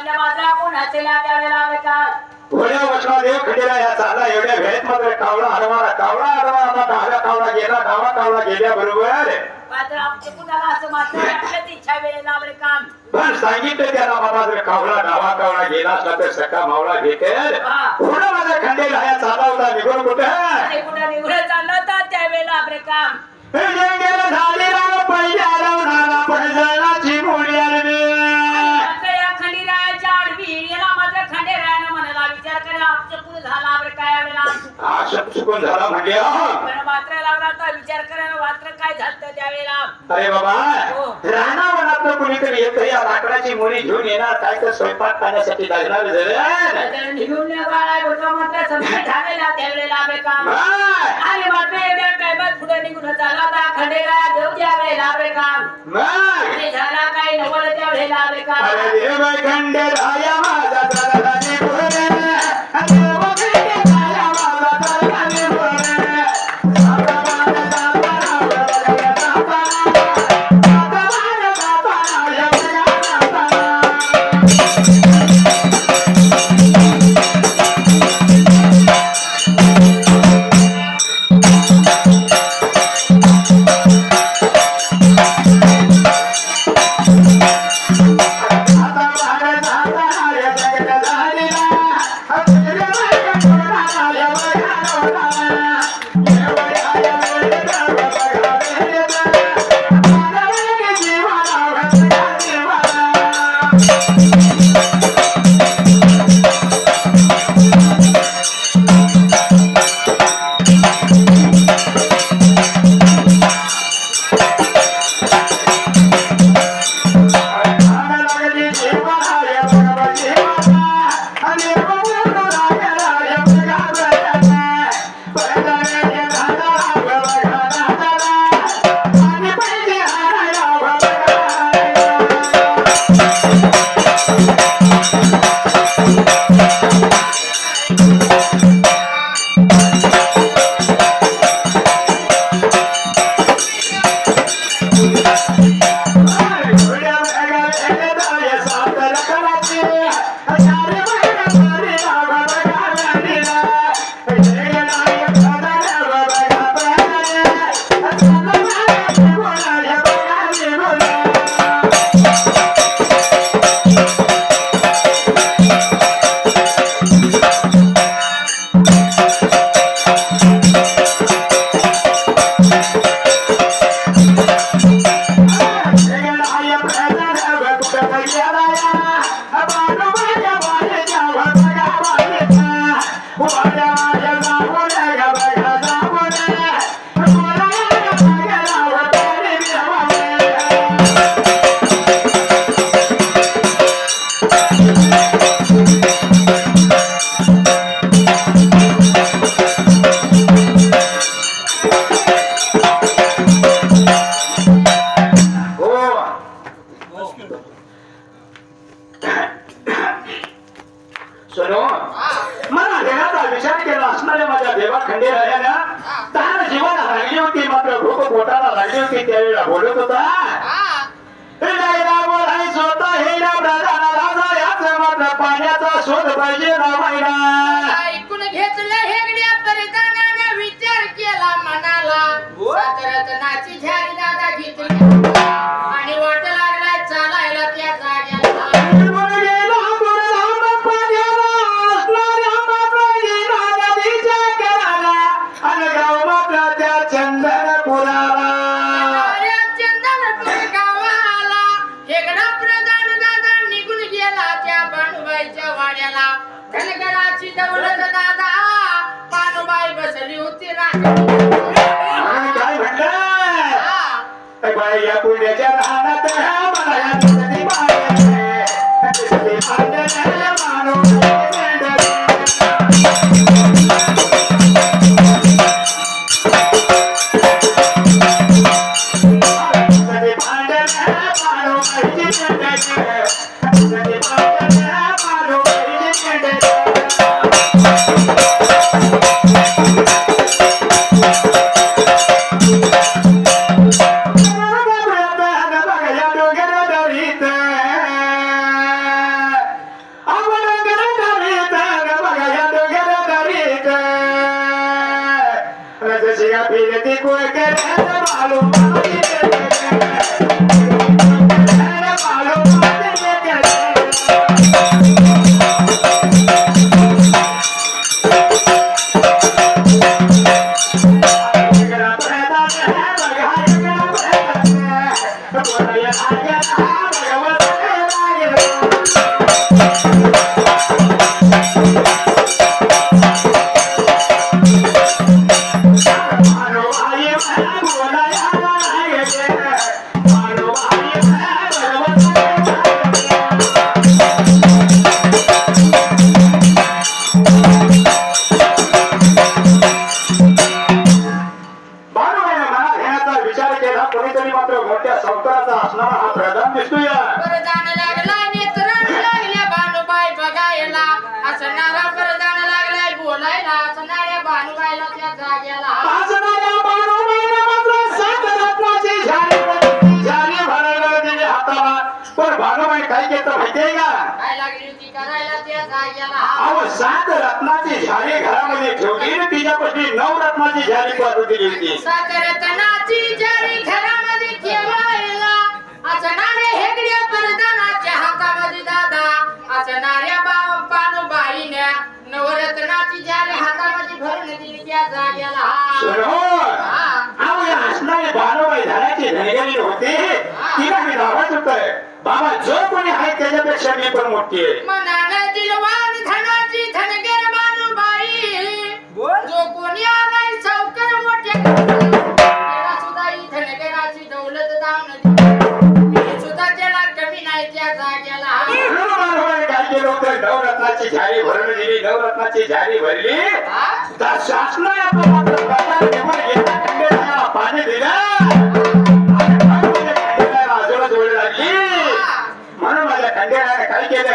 मधल्या बाजूला कोण हसेला त्यावेळेला आले का थोड्या वचनादेव खंडेरा या चालला एवढ्या वेळेत मात्र कावळा हरवला आता दहाव्या कावळा गेला डावा कावळा गेल्या बरोबर मात्र आमचे कुणाला असं मात्र वाटलं ती इच्छा वेळेला आले काम पण सांगितलं त्याला बाबा जर कावळा डावा कावळा गेला असला तर सका मावळा घेतेल पुढे माझा खंडेरा या चालला होता निघून कुठे कुठं निघून चाललं होता त्यावेळेला आपले काम झालेला पहिल्या रावणाला पडजळाची मोडी आली या खंडेरायाच्या आडवी याला मात्र खंडेरायानं म्हणाला विचार करा अपचकून झाला आपले काय वेळेला चुकून झाला म्हणजे पण मात्र लागला तर विचार करायला मात्र काय झालं त्यावेळेला अरे बाबा रानावनात कुणीतरी येतं या लाकडाची मुळी घेऊन येणार काय तर स्वयंपाक खाण्यासाठी लागणार निघून मात्र समजा झालेला त्यावेळेला आपले काम आणि मात्र एवढ्या टायमात पुढे निघून चालला होता खंडेराया देऊ त्या वेळेला आपले काम आणि झाला काही नवल त्या वेळेला आपले काम अरे देव खंडेराया माझा चालला निघून बोलत होता पाण्याचा शोध पाहिजे ऐकून घेतलं हेगड्या परिधानाने विचार केला मनाला नाची झाली दादा घेतली आणि वाट लागला चालायला त्या जाग्याला या पुण्याच्या रानात कोणीतरी मात्र मोठ्या संस्काराचा असणारा हा प्रधान दिसतोय. वरदान लागलाय नेत्राण लागल्या भानुबाई बघायला असणारा वरदान लागलाय बोलायला असणाऱ्या भानुबाईला त्या जाग्याला असणाऱ्या भानुबाईला मात्र सात रत्नाची झाली भरायला दिली हाताला. पण भानुबाई काय केलं माहितीये का? काय लागली होती करायला त्या जाग्याला अहो 7 रत्नाची झाली घरामध्ये ठेवली आणि तिच्यापाशी 9 रत्नाची झाली पाठवून दिली होती. साखरतनाची जाळी घरामध्ये ठेवायला असणाऱ्या हेगड्या परदानाच्या हातामध्ये दादा असणाऱ्या भानुबाईने नवरत्नाची जाळी हातामध्ये भरून दिली त्या जाग्याला अहो या असणारी भानुबाई धनाची धनगरी होती. तिला मी नावाच होतंय बाबा जो कोणी आहे त्याच्यापेक्षा मी पण मोठी आहे. मनानं दिलवान धनाची धनगर भानुबाई जो कोणी आलाय सावकार मोठ्या त्याला सुद्धा ही धनगराची दौलत दावून मी सुद्धा त्याला कमी नाही त्या जाग्याला भानुबाई काय केलं होतं? नवरत्नाची झाडी भरून दिली. नवरत्नाची झाडी भरली तर शासनाने आपला मात्र प्रचार घेऊन गेला. खंडेरायाला पाणी दिलं बाजूला जोडी लागली. म्हणून माझ्या खंडेरायाने काय केलं?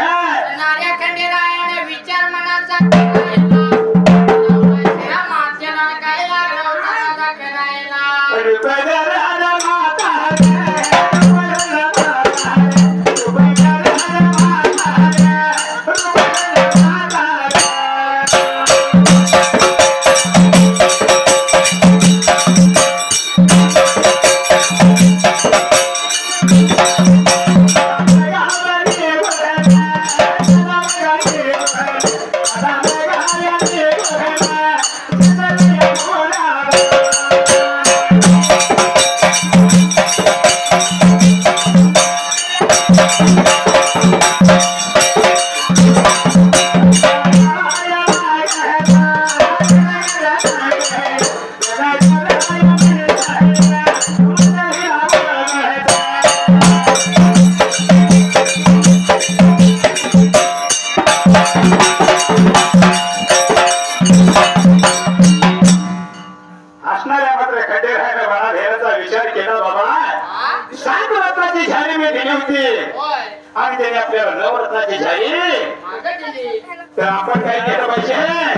नाऱ्या खंडेरायाने विचार मनाचा करायला मात्याला काय लागला होता करायला असणाऱ्या मात्र खंडेरायाने मला घेण्याचा विचार केला. बाबा 7 रत्नाची झाडी मी दिली होती होय आणि त्याने आपल्याला 9 रत्नाची झाडी. मागं दिली तर आपण काय केलं पाहिजे?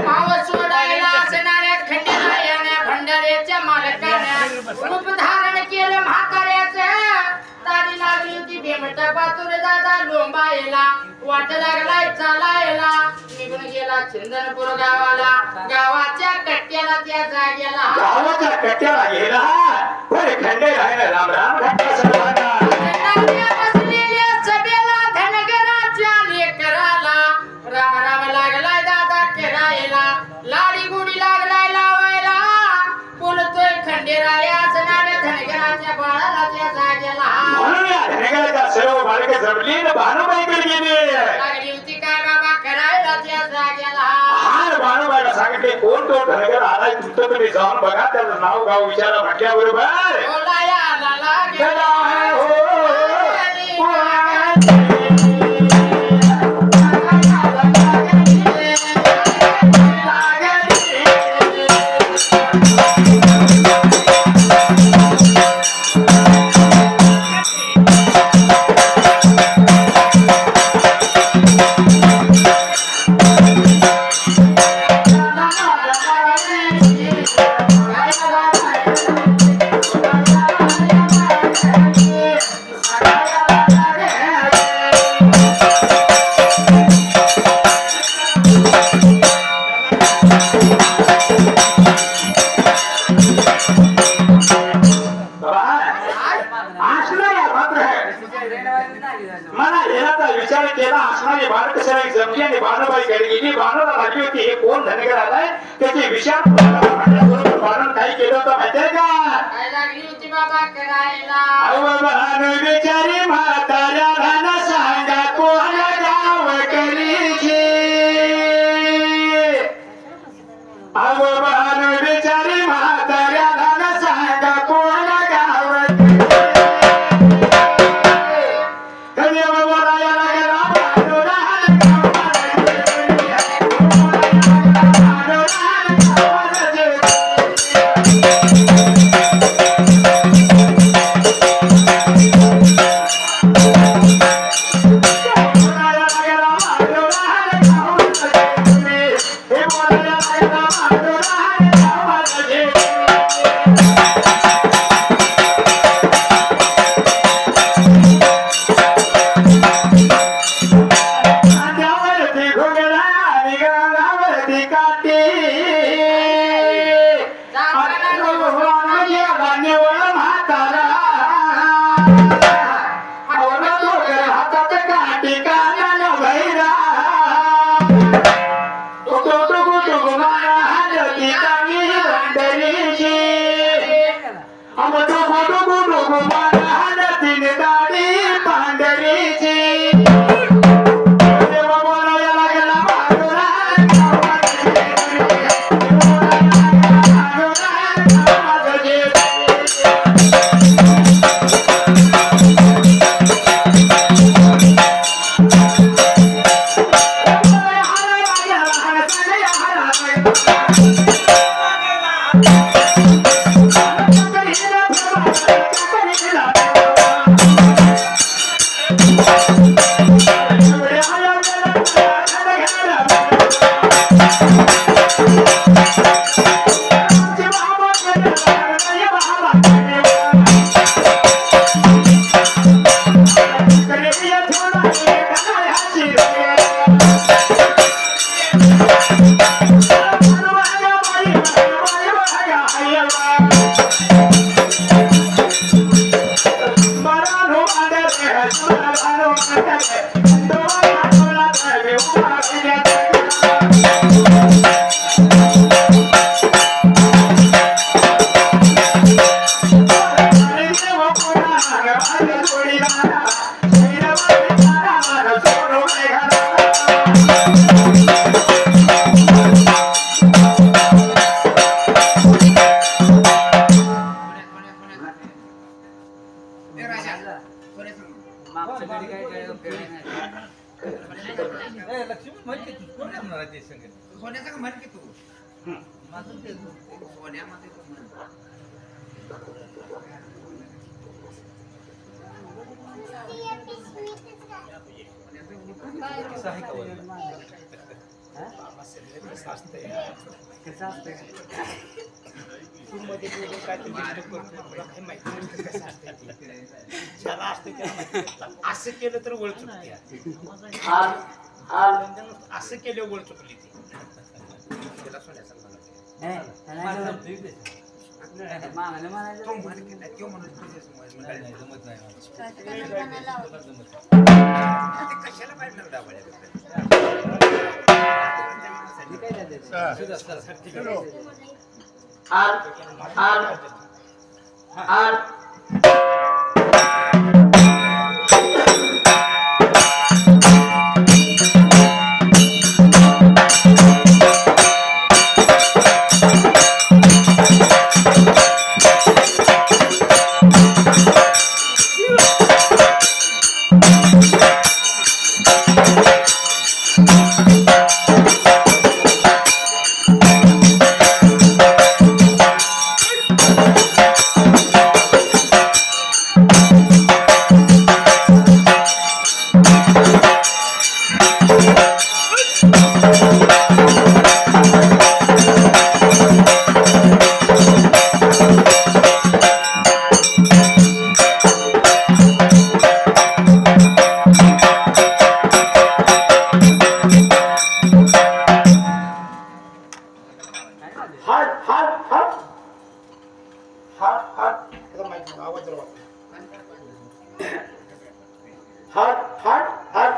मावळ सोडायला असणाऱ्या खंडेरायाने भंडाऱ्याच्या मालकाने रूप धारण केलं म्हाताऱ्याचं. ताडी लागली होती भेमटा पातूर दादा लोंबायला वाट लागलाय चालायला निघून गेला चंदनपूर गावाला गावाच्या कट्ट्याला त्या जाग्याला गावाच्या कट्ट्याला गेला. पण खंडेरायाने राम राम घातला सर्वांना. नाऱ्या बसलेल्या सभेला धनगराच्या लेकराला राम राम लागलाय दादा करायला लाडी गुडी लागलाय लावायला बोलतोय खंडेराया असणाऱ्या धनगराच्या बाळाला त्या जाग्याला म्हणून या धनगराच्या सर्व बालके जमली आणि भानुबाईकडे गेली. लागली होती काय बाबा करायला त्या जाग्याला हार भानुबाईला सांगितले कोण तो धनगर आलाय तुमचं तुम्ही जाऊन बघा. त्याचं नाव गाव विचारा म्हटल्याबरोबर बोलायला लागला मात्र मला हेराचा विचार केला असणारी बाळकशाही जमली आणि बाणबाई घरी गेली. बाणाला लागली होती हे कोण धनगर आलाय त्याची विचार बाणन काही केलं होतं माहितीये का? काय लागली होती बाबा करायला? अवभान बिचारी म्हाताऱ्या रान सांगा कोण गाव करीची. अवभान बिचारी म्हाताऱ्या रान सांगा कोण गाव कधी बोलायला लागला सोन्याचं का म्हण की तू सोन्यामध्ये तू म्हण. असं केलं तर वळ चुकते असं केलं वळ चुकली ती त्याला सोन्याचं म्हणायचं. म्हणायचं तो म्हण की नाही, तो म्हणत तुझ्याच म्हण. ते कशाला पाहिजे डाबाळ्या हट हट हट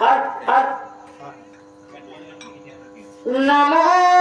हट हट नमो